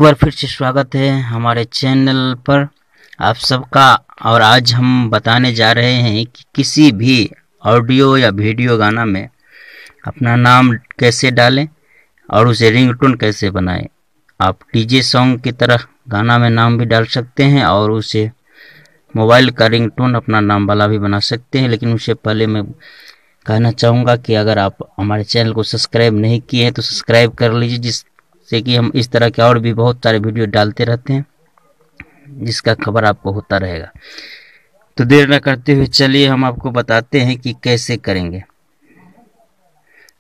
बार फिर से स्वागत है हमारे चैनल पर आप सबका। और आज हम बताने जा रहे हैं कि किसी भी ऑडियो या वीडियो गाना में अपना नाम कैसे डालें और उसे रिंगटोन कैसे बनाएं। आप डीजे सॉन्ग की तरह गाना में नाम भी डाल सकते हैं और उसे मोबाइल का रिंगटोन अपना नाम वाला भी बना सकते हैं। लेकिन उससे पहले मैं कहना चाहूँगा कि अगर आप हमारे चैनल को सब्सक्राइब नहीं किए हैं तो सब्सक्राइब कर लीजिए, जिससे कि हम इस तरह के और भी बहुत सारे वीडियो डालते रहते हैं जिसका खबर आपको होता रहेगा। तो देर न करते हुए चलिए हम आपको बताते हैं कि कैसे करेंगे।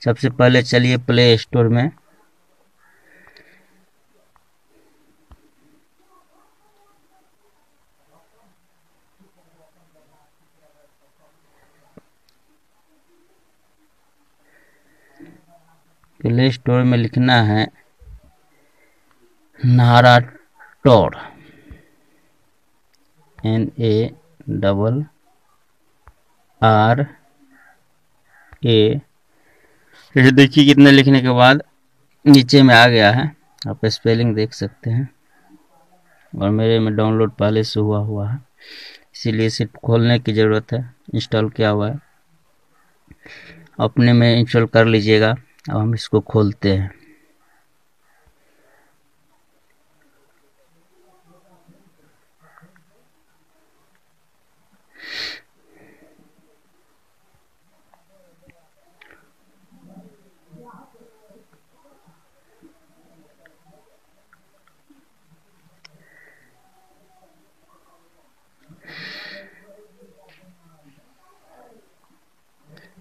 सबसे पहले चलिए प्ले स्टोर में लिखना है नाराटोर, NARRA। ये देखिए कितने लिखने के बाद नीचे में आ गया है, आप स्पेलिंग देख सकते हैं। और मेरे में डाउनलोड पहले से हुआ है, इसीलिए सिर्फ खोलने की ज़रूरत है। इंस्टॉल किया हुआ है, अपने में इंस्टॉल कर लीजिएगा। अब हम इसको खोलते हैं।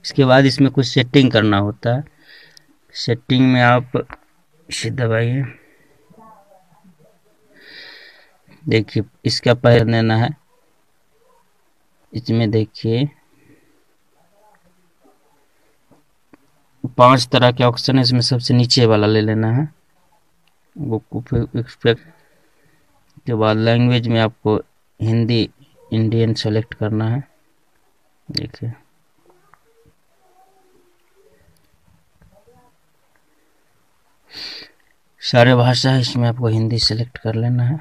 इसके बाद इसमें कुछ सेटिंग करना होता है। सेटिंग में आप इसे दबाइए। देखिए इसका पहले लेना है, इसमें देखिए 5 तरह के ऑप्शन है। इसमें सबसे नीचे वाला ले लेना है। वो एक्सपेक्ट के बाद लैंग्वेज में आपको हिंदी इंडियन सेलेक्ट करना है। देखिए सारे भाषा है, इसमें आपको हिंदी सेलेक्ट कर लेना है।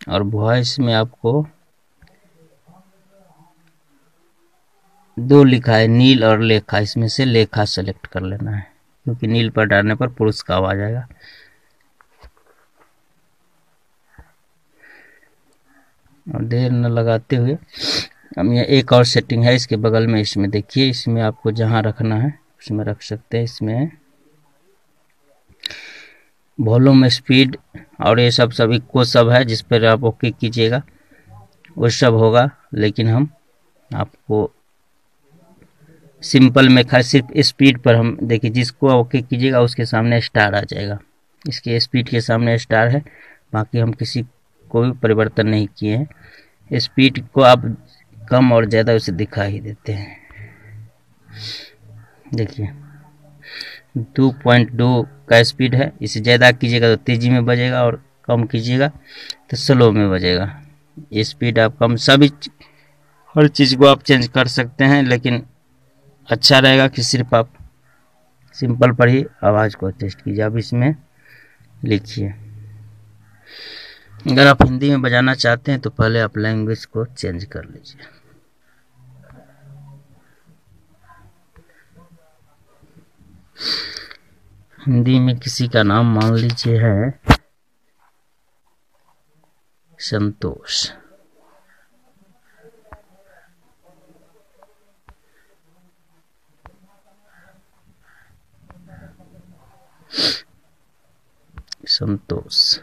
और वॉइस में आपको 2 लिखा है, नील और लेखा, इसमें से लेखा सेलेक्ट कर लेना है, क्योंकि नील पर डालने पर पुरुष का आवाज आएगा। और देर न लगाते हुए हम यहाँ एक और सेटिंग है इसके बगल में, इसमें देखिए, इसमें आपको जहाँ रखना है उसमें रख सकते हैं। इसमें वॉल्यूम, स्पीड और ये सब सभी को सब है, जिस पर आप ओके कीजिएगा वो सब होगा। लेकिन हम आपको सिंपल में सिर्फ स्पीड पर हम देखिए, जिसको ओके कीजिएगा उसके सामने स्टार आ जाएगा। इसके स्पीड के सामने स्टार है, बाकी हम किसी को भी परिवर्तन नहीं किए हैं। स्पीड को आप कम और ज़्यादा उसे दिखा ही देते हैं। देखिए 2.2 का स्पीड है, इसे ज़्यादा कीजिएगा तो तेज़ी में बजेगा और कम कीजिएगा तो स्लो में बजेगा। स्पीड आप कम, सभी हर चीज़ को आप चेंज कर सकते हैं, लेकिन अच्छा रहेगा कि सिर्फ आप सिंपल पर ही आवाज़ को टेस्ट कीजिए। अब इसमें लिखिए, अगर आप हिंदी में बजाना चाहते हैं तो पहले आप लैंग्वेज को चेंज कर लीजिए। हिंदी में किसी का नाम मान लीजिए है संतोष। संतोष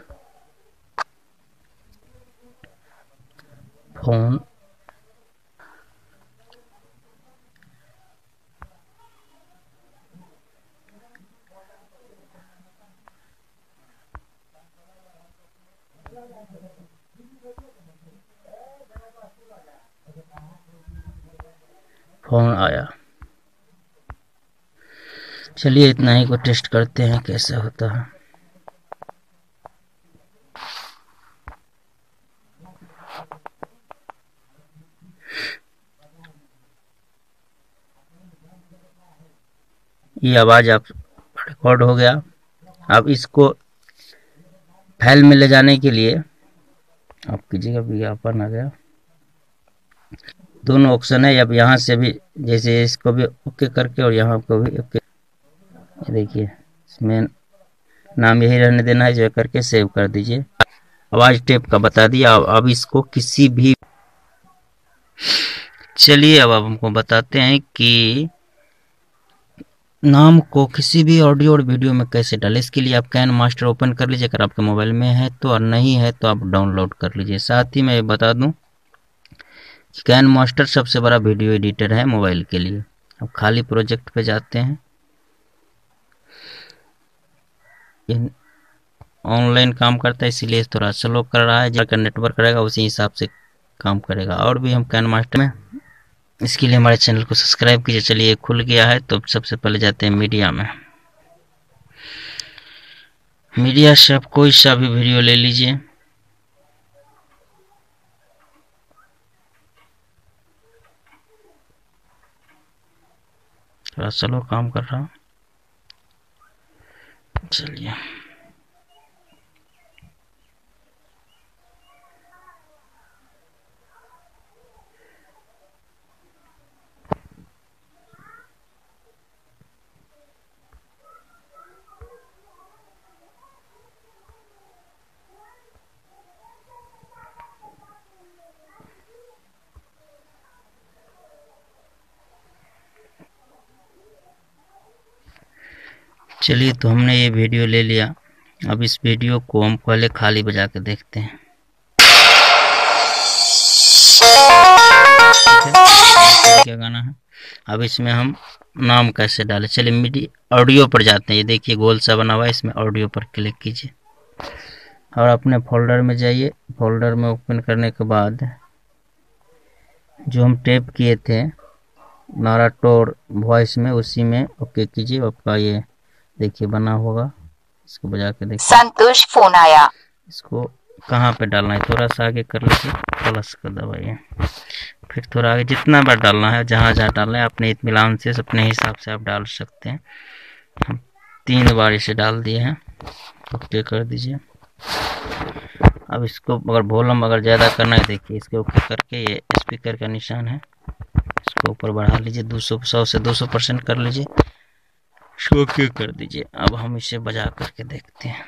फोन आया। चलिए इतना ही को टेस्ट करते हैं कैसा होता है। ये आवाज़ आप रिकॉर्ड हो गया। अब इसको फाइल में ले जाने के लिए आप कीजिएगा, विज्ञापन आ गया, दोनों ऑप्शन है। अब यहाँ से भी जैसे इसको भी ओके करके और यहाँ को भी ओके, देखिए इसमें नाम यही रहने देना है, जो करके सेव कर दीजिए। आवाज टेप का बता दिया। अब इसको किसी भी, चलिए अब हमको बताते हैं कि नाम को किसी भी ऑडियो और वीडियो में कैसे डालें। इसके लिए आप कैन मास्टर ओपन कर लीजिए, अगर आपके मोबाइल में है तो, और नहीं है तो आप डाउनलोड कर लीजिए। साथ ही मैं ये बता दूं कि कैन मास्टर सबसे बड़ा वीडियो एडिटर है मोबाइल के लिए। अब खाली प्रोजेक्ट पे जाते हैं, ऑनलाइन काम करता है इसीलिए थोड़ा स्लो कर रहा है, जहाँ नेटवर्क रहेगा उसी हिसाब से काम करेगा। और भी हम कैन मास्टर में, इसके लिए हमारे चैनल को सब्सक्राइब कीजिए। चलिए खुल गया है, तो सबसे पहले जाते हैं मीडिया में। मीडिया से आप कोई सा भी वीडियो ले लीजिए, थोड़ा स्लो काम कर रहा हूँ। चलिए चलिए तो हमने ये वीडियो ले लिया। अब इस वीडियो को हम पहले खाली बजा के देखते हैं। क्या गाना है, अब इसमें हम नाम कैसे डालें। चलिए मीडिया ऑडियो पर जाते हैं। ये देखिए गोल सा बना हुआ है, इसमें ऑडियो पर क्लिक कीजिए और अपने फोल्डर में जाइए। फोल्डर में ओपन करने के बाद जो हम टेप किए थे नाराटोर वॉइस में, उसी में ओके कीजिए। आपका ये देखिए बना होगा, इसको बजा के देखिए। संतोष फोन आया। इसको कहाँ पे डालना है, थोड़ा सा आगे कर लीजिए, प्लस कर दबाइए, फिर थोड़ा आगे, जितना बार डालना है, जहाँ जहाँ डालना है अपने इत्मीनान से अपने हिसाब से आप डाल सकते हैं। हम 3 बार इसे डाल दिए हैं, ओके कर दीजिए। अब इसको अगर वॉल्यूम अगर ज़्यादा करना है, देखिए इसके ऊपर करके ये स्पीकर का निशान है, इसको ऊपर बढ़ा लीजिए, 100 से 200% कर लीजिए, इसको ओके कर दीजिए। अब हम इसे बजा करके देखते हैं।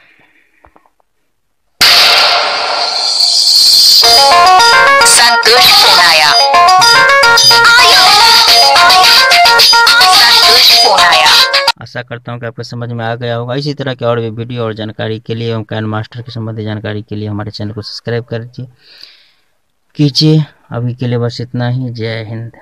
संतोष फोन आया। संतोष फोन आया। आशा करता हूँ कि आपको समझ में आ गया होगा। इसी तरह के और भी वीडियो और जानकारी के लिए एवं कैन मास्टर के संबंधी जानकारी के लिए हमारे चैनल को सब्सक्राइब कीजिए। अभी के लिए बस इतना ही। जय हिंद।